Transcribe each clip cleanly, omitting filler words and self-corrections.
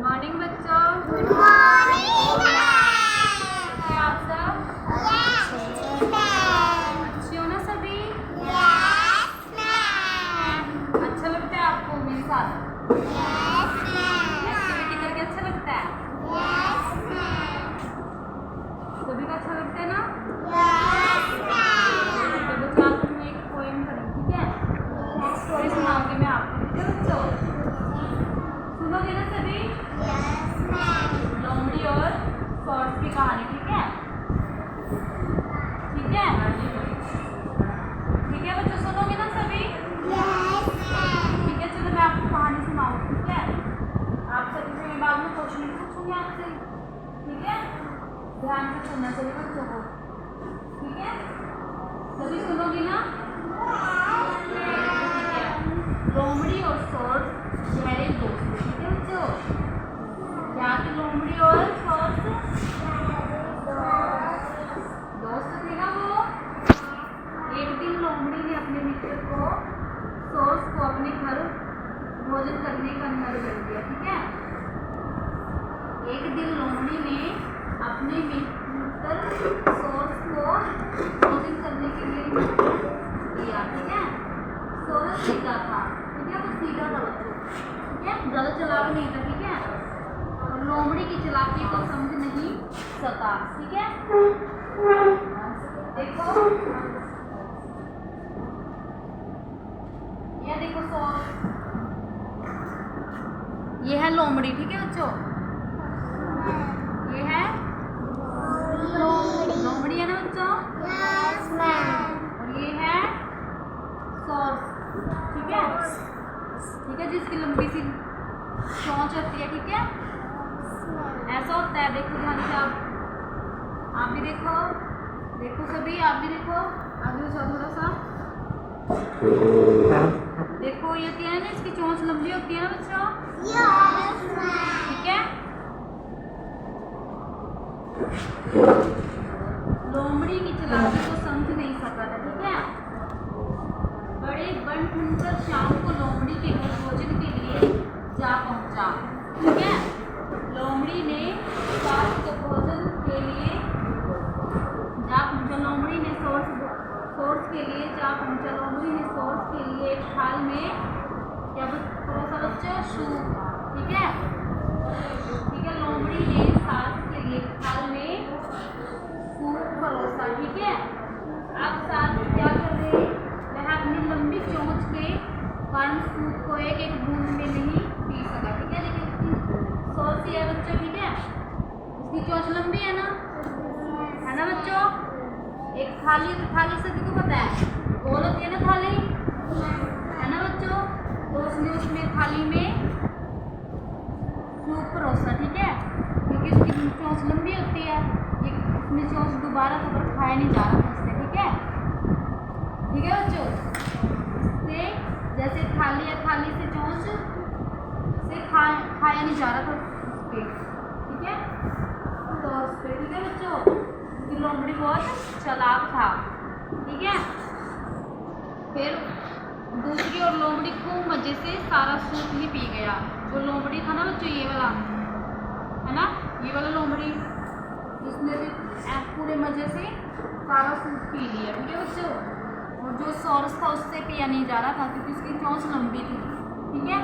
Morning बच्चों। Good morning. कैसे आप सब? अच्छे हो ना सभी? Yes ma'am. अच्छा लगता है आपको मेरे साथ यस मैम। एक्टिविटी करके? अच्छा लगता है? Yes ma'am. सभी को अच्छा लगता है ना? Yes ma'am. तो बच्चों आज मैं एक पोएम करूँ, ठीक है? स्टोरी सुनाऊंगी मैं आपको, ठीक है बच्चों? सुनोगे ना सभी? Yes ma'am. लोमड़ी और सॉर्स की कहानी, ठीक है? ठीक है? ठीक है बच्चों, सुनोगे ना सभी? Yes ma'am. ठीक है, चलो मैं आपको कहानी सुनाऊँ, ठीक है? आप सभी से मैं बाद में क्वेश्चन पूछूंगी आपसे, ठीक है? ध्यान से सुनना सभी बच्चों को, ठीक है? सभी सुनोगी ना? ठीक है। लोमड़ी और सॉर्स गहरे दोस्त थे, ठीक है बच्चों? क्या थे लोमड़ी और सॉर्स? दोस्त थे ना वो। एक दिन लोमड़ी ने अपने मित्र को सॉर्स को अपने घर भोजन करने का अनुरोध कर दिया, ठीक है? एक दिन लोमड़ी ने अपने मित्र सॉर्स को भोजन करने के लिए दिया, ठीक है? सॉर्स सीधा था, ठीक है? वो सीधा था बच्चों, ठीक है? ज़्यादा चालाक नहीं था, ठीक है? और लोमड़ी की चालाकी को समझ नहीं सका, ठीक है? देखो, ये देखो सॉर्स, ये है लोमड़ी, ठीक है बच्चों? ये है लोमड़ी, है ना बच्चों? Yes ma'am. और ये है सॉर्स, ठीक है? ठीक है, जिसकी लंबी सी चोंच होती है, ठीक है? ऐसा होता है, देखो ध्यान से आप भी देखो, देखो सभी, आप भी देखो, आगे जाओ थोड़ा सा, देखो ये होती है ना, इसकी चोंच लंबी होती है ना बच्चों, यस मैम। ठीक है? लोमड़ी की चालाकी को समझ नहीं सका था, ठीक है? बड़े बन ठनकर शाम को लोमड़ी के घर भोजन के लिए जा पहुंचा, ठीक है? लोमड़ी ने सास को भोजन के लिए जा पहुंचा, लोमड़ी ने सोर्स के लिए जा पहुंचा, लोमड़ी ने सोर्स के लिए एक थाल में क्या परोसा बच्चों? सूप, ठीक है? ठीक है, लोमड़ी ने सास के लिए एक थाल में सूप परोसा, ठीक है? अब सास क्या कर रहे? वह अपनी लंबी चोंच के कारण सूप को एक एक बूंद में नहीं पी सका, ठीक है? लेकिन इसकी सोच है बच्चों, ठीक है? इसकी चोंच लंबी है ना बच्चों? एक थाली, तो थाली सभी को पता है गोल होती है ना थाली, है ना बच्चों? तो उसने उसमें थाली में सूप परोसा, ठीक है? क्योंकि इसकी चोंच लंबी होती है, ये इसमें चोंच दोबारा कभी खाया नहीं जा रहा था इससे, ठीक है? ठीक है बच्चों? इससे जैसे थाली है, थाली से चोंच से खाया नहीं जा रहा था उसके, ठीक है? तो उसके, ठीक है बच्चों? क्योंकि लोमड़ी बहुत चालाक था, ठीक है? फिर दूसरी ओर लोमड़ी खूब मजे से सारा सूप ही पी गया। जो लोमड़ी था ना बच्चों, ये वाला है ना, ये वाला लोमड़ी, जिसने पूरे मजे से सारा सूप पी लिया, ठीक है बच्चों? और जो सॉर्स था उससे पिया नहीं जा रहा था क्योंकि उसकी चोंच लंबी थी, ठीक है?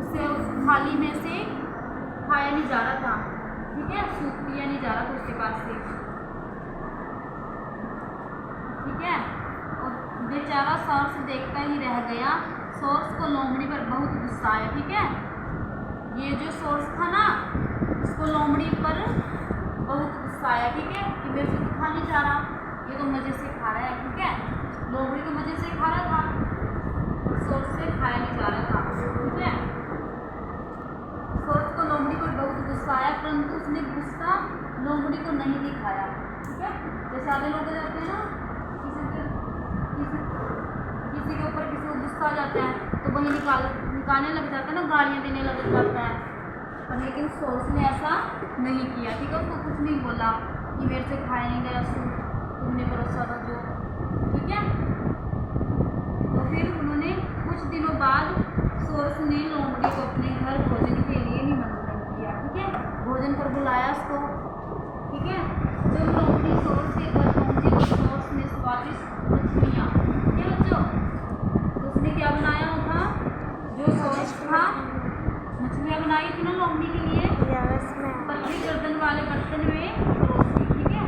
उससे उस थाली में से खाया नहीं जा रहा था, ठीक है? सूप पिया नहीं जा रहा था उसके पास से, ठीक है? और बेचारा सॉर्स देखता ही रह गया। सॉर्स को लोमड़ी पर बहुत गुस्सा आया, ठीक है? ये जो सॉर्स था ना, इसको लोमड़ी पर बहुत गुस्सा आया, ठीक है? कि मेरे से तो खा नहीं जा रहा, ये तो मजे से खा रहा है, ठीक है? लोमड़ी तो मजे से खा रहा था, सॉर्स से खाया नहीं जा रहा था, ठीक है? सॉर्स को लोमड़ी पर बहुत गुस्सा आया, परंतु उसने गुस्सा लोमड़ी को नहीं दिखाया, ठीक है? जैसे आधे लोग जाते हैं ना, किसी के ऊपर किसी को गुस्सा आ जाता है तो वही निकालने लग जाता है ना, गालियाँ देने लग जाता है, पर लेकिन सॉर्स ने ऐसा नहीं किया, ठीक है? उसको कुछ नहीं बोला कि मेरे से खाया नहीं गया सूप, तुमने परोसा था जो, ठीक है? तो फिर उन्होंने कुछ दिनों बाद सॉर्स ने लोमड़ी को अपने घर भोजन के लिए निमंत्रण किया, को, ठीक है। जब लोमड़ी सोर्स के घर पहुंची तो सोर्स ने स्वादिष्ट मछलियाँ, ठीक है बच्चों, तो उसने क्या बनाया था, जो सोर्स था मछलियाँ बनाई थी ना लोमड़ी के लिए, Yes, ma'am. पतली गर्दन वाले बर्तन में परोस दी, ठीक है।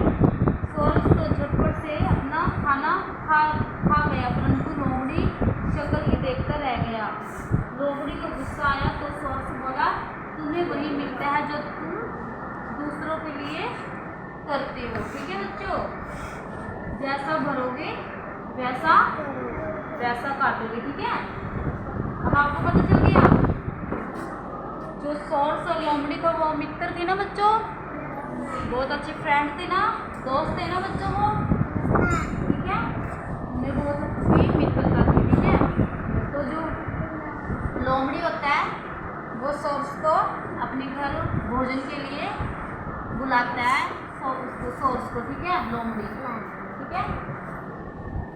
सोर्स तो झटपट से अपना खाना खा गया, परंतु लोमड़ी शक्ल ही देखकर रह गया। लोमड़ी को गुस्सा आया तो सोर्स बोला, तुम्हें वही मिलता है जो तुम दूसरों के लिए करते हो, ठीक है बच्चों। जैसा भरोगे वैसा वैसा काटोगे, ठीक है। अब आपको पता चल गया, जो सोर्स और लोमड़ी था वो मित्र थे ना बच्चों, बहुत अच्छे फ्रेंड थे ना, दोस्त थे ना बच्चों वो, ठीक है। उन्हें बहुत अच्छी मित्रता थी, ठीक है। तो जो लोमड़ी होता है वो सोर्स को अपने घर भोजन के लिए बुलाता है, सोर्स को, ठीक है, लोमड़ी, ठीक है।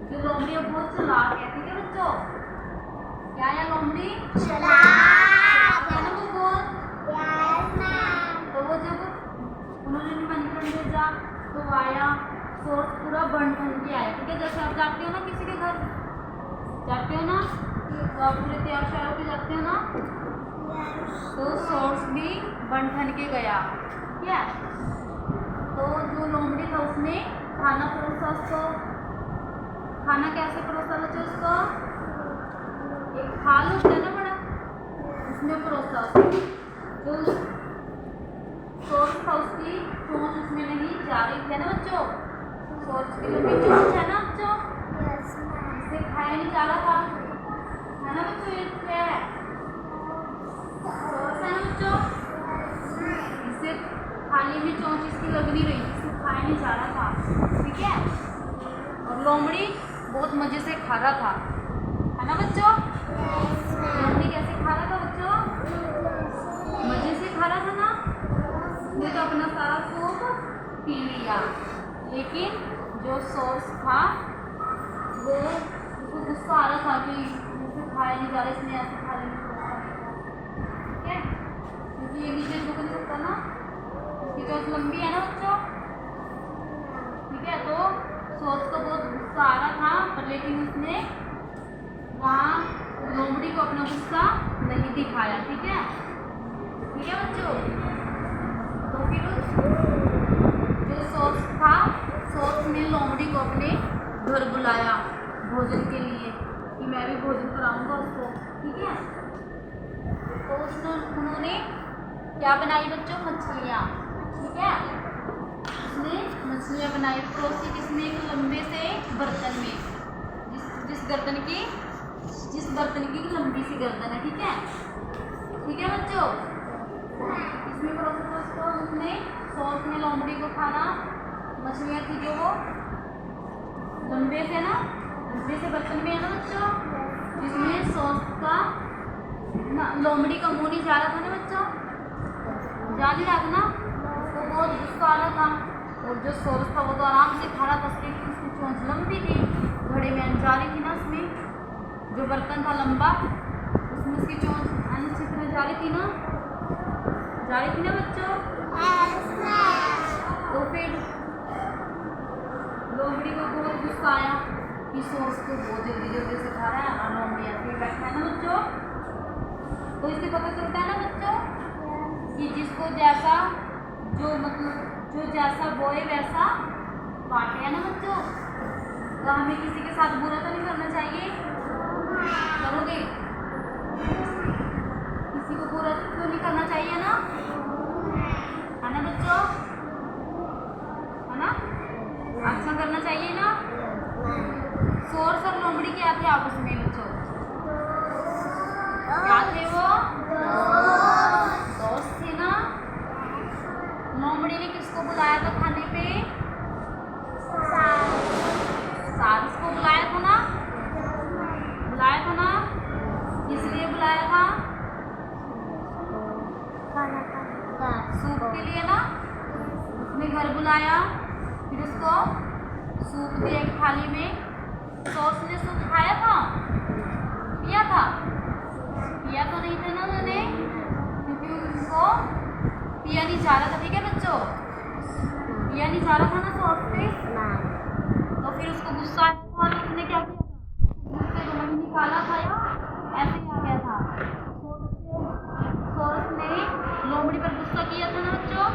जो लोमड़ी है बहुत चालाक है, ठीक है बच्चों। क्या है लोमड़ी? Shalak. क्या ना वो बोल, Yes, ma'am. तो वो जब उन्होंने निमंत्रण भेजा तो आया, सोर्स पूरा बन के आया, ठीक है। जैसे आप जाते हो ना किसी के घर, जाते हो ना, तो आप पूरे तैयार श्यार होके जाते हो ना, तो सोर्स भी बन ठन के गया, ठीक है। तो जो लोमड़ी था उसने खाना परोसा उसको, खाना कैसे परोसा बच्चों उसको, एक थाल होता है ना बड़ा, उसमें परोसा उसको। जो सोर्स था उसकी चोंच उसमें नहीं जा रही थी ना बच्चों, सोर्स की लंबी चोंच है ना बच्चों, Yes, ma'am. इसे खाया नहीं जा रहा था, है ना बच्चों, ये क्या है, सोर्स है ना बच्चों, इसे थाली में चोंच इसकी लग नहीं रही, इसे खाया नहीं जा रहा था, ठीक है। और लोमड़ी बहुत मजे से खा रहा था, है ना बच्चों। Yes, ma'am. लोमड़ी कैसे खा रहा था बच्चों, मजे से खा रहा था ना, उसने तो अपना सारा सूप पी लिया। लेकिन जो सोर्स था वो, उसको गुस्सा आ रहा था कि मुझसे खाया नहीं जा रहा, इसने ऐसे खा लिया, ठीक है, क्योंकि ये नीचे झुक नहीं सकता ना, उसकी चोंच लंबी है ना बच्चों, ठीक है। तो सोर्स को बहुत गुस्सा आ रहा था, पर लेकिन उसने वहाँ लोमड़ी को अपना गुस्सा नहीं दिखाया, ठीक है, ठीक है बच्चों। तो फिर जो सोर्स था, सोर्स ने लोमड़ी को अपने घर बुलाया भोजन के लिए, कि मैं भी भोजन कराऊंगा उसको, ठीक है। तो उन्होंने क्या बनाई बच्चों, मछलियाँ, ठीक है। उसने मछलियाँ बनाई, परोसी किसने, एक लंबे से बर्तन में, जिस बर्तन की लंबी सी गर्दन है, ठीक है, ठीक है बच्चों। इसमें परोसा था उसको, उसने सोर्स में लोमड़ी को खाना, मछलियाँ थी जो वो लंबे से ना, लंबे से बर्तन में है ना बच्चों, जिसमें सोर्स का ना लोमड़ी का मुँह नहीं जा रहा था ना बच्चों, जा नहीं रहा था ना, उसको बहुत गुस्सा आ रहा था। और जो सोर्स था वो तो आराम से खा रहा था, उसकी चोंच लंबी थी, घड़े में अन्न जा रही थी ना, उसमें जो बर्तन था लंबा, उसमें उसकी चोंच अन्न अच्छी तरह जा रही थी ना, बच्चों। Yes, ma'am. तो फिर लोमड़ी को बहुत गुस्सा आया कि सोर्स को बहुत जल्दी से खा रहा है और लोमड़ी ऐसे ही बैठा है ना बच्चों। तो इससे पता चलता है ना बच्चों कि जिसको जैसा, जो जैसा बोए वैसा काटे, है ना बच्चों। तो हमें किसी के साथ बुरा तो नहीं करना चाहिए, करोगे, किसी को बुरा तो नहीं करना चाहिए ना, है ना बच्चों, है ना, अच्छा करना चाहिए ना। सोर्स और लोमड़ी क्या थे आपस में बच्चों, क्या थे वो, दोस्त थे ना। लोमड़ी ने किसको बुलाया था खाने पे, सारस को बुलाया था ना, इसलिए बुलाया था सूप के लिए ना, उसने घर बुलाया, फिर उसको सूप दिया एक थाली में। सोर्स ने सूप खाया था, पिया तो नहीं था ना उन्होंने, क्योंकि उसको पिया नहीं जा रहा था, ठीक है बच्चों। बच्चों? पिया नहीं जा रहा था ना सॉस से, तो फिर उसको गुस्सा आया था और उसने क्या किया था, मुंह से रोना ही निकाला था या ऐसे ही आ गया था। सोरस ने लोमड़ी पर गुस्सा किया था ना बच्चों।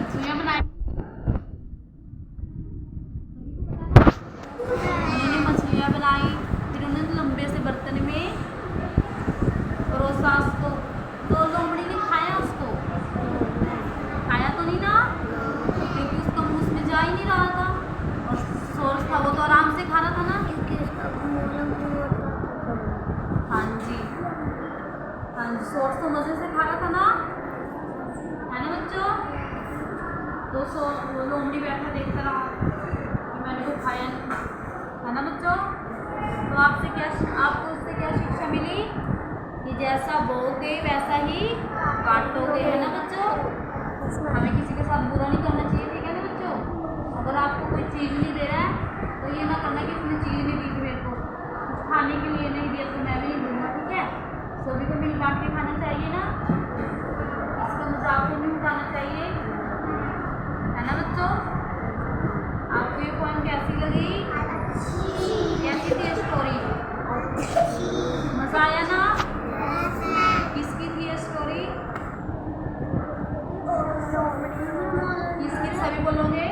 मछलियाँ बनाई, उन्होंने मछलियाँ बनाई, फिर उन्होंने लंबे से बर्तन में परोसा उसको, तो लोमड़ी ने खाया उसको, खाया तो नहीं ना, क्योंकि उसका मुंह में जा ही नहीं रहा था। और सोर्स था वो तो आराम से खा रहा था ना। हाँ जी, हाँ जी, सोर्स तो मजे से खा रहा था ना, है ना बच्चों। तो वो लोमड़ी बैठा देखता रहा कि मैंने तो खाया नहीं, है ना बच्चों। तो आपको उससे क्या शिक्षा मिली कि जैसा बोओगे वैसा ही काटोगे, है ना बच्चों। हमें किसी के साथ बुरा नहीं करना चाहिए, ठीक है ना बच्चों। अगर आपको कोई चीज़ नहीं दे रहा है तो ये ना करना कि इसने चीज़ नहीं दी थी मेरे को, कुछ खाने के लिए नहीं दिया तो मैं भी नहीं दूंगा, ठीक है। सभी को मिल बांट के खाना चाहिए ना, इसका मजाक तो नहीं उठाना चाहिए, है ना बच्चों। आपको ये पोएम कैसी लगी, कैसी थी स्टोरी, मजा आया ना। किसकी थी ये स्टोरी, किसकी, सभी बोलोगे।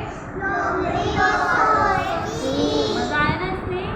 मजा आया ना इसमें।